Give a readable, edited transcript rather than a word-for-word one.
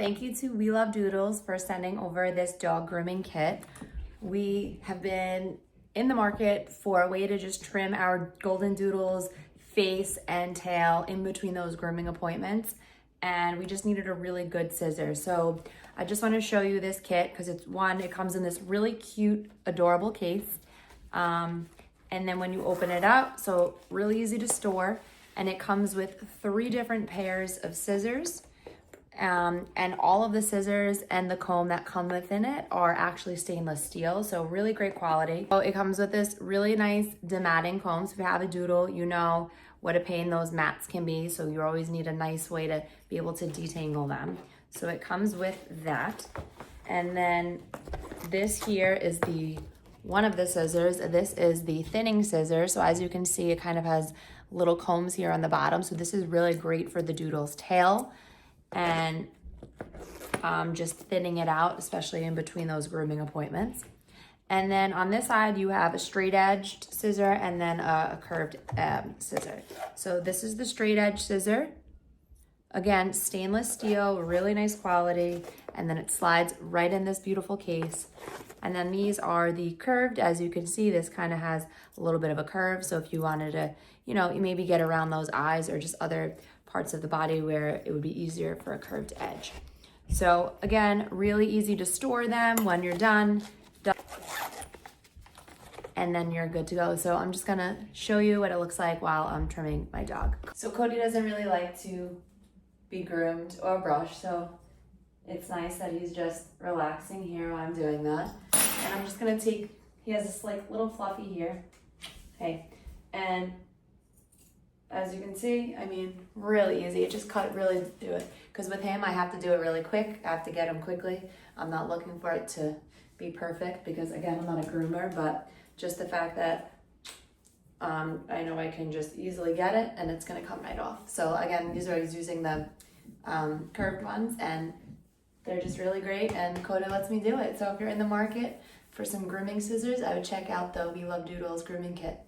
thank you to We Love Doodles for sending over this dog grooming kit. We have been in the market for a way to just trim our golden doodles face and tail in between those grooming appointments, and we just needed a really good scissor. So I just want to show you this kit because it comes in this really cute, adorable case. And then when you open it up, so really easy to store, and it comes with 3 different pairs of scissors. And all of the scissors and the comb that come within it are actually stainless steel, so really great quality. So it comes with this really nice dematting comb. So if you have a doodle, you know what a pain those mats can be, so you always need a nice way to be able to detangle them. So it comes with that. And then this here is one of the scissors. This is the thinning scissor. So as you can see, it kind of has little combs here on the bottom. So this is really great for the doodle's tail and just thinning it out, especially in between those grooming appointments. And then on this side, you have a straight edged scissor and then a curved scissor. So this is the straight edge scissor. Again, stainless steel, really nice quality. And then it slides right in this beautiful case. And then these are the curved. As you can see, this kind of has a little bit of a curve. So if you wanted to, maybe get around those eyes or just other parts of the body where it would be easier for a curved edge. So again, really easy to store them when you're done. And then you're good to go. So I'm just gonna show you what it looks like while I'm trimming my dog. So Cody doesn't really like to be groomed or brushed, so it's nice that he's just relaxing here while I'm doing that. And I'm just gonna he has this like little fluffy here. Okay, and as you can see, really easy. It just really do it. Because with him, I have to do it really quick. I have to get him quickly. I'm not looking for it to be perfect because again, I'm not a groomer, but just the fact that I know I can just easily get it and it's gonna come right off. So again, these are using the curved ones and they're just really great, and Coda lets me do it. So if you're in the market for some grooming scissors, I would check out the We Love Doodles grooming kit.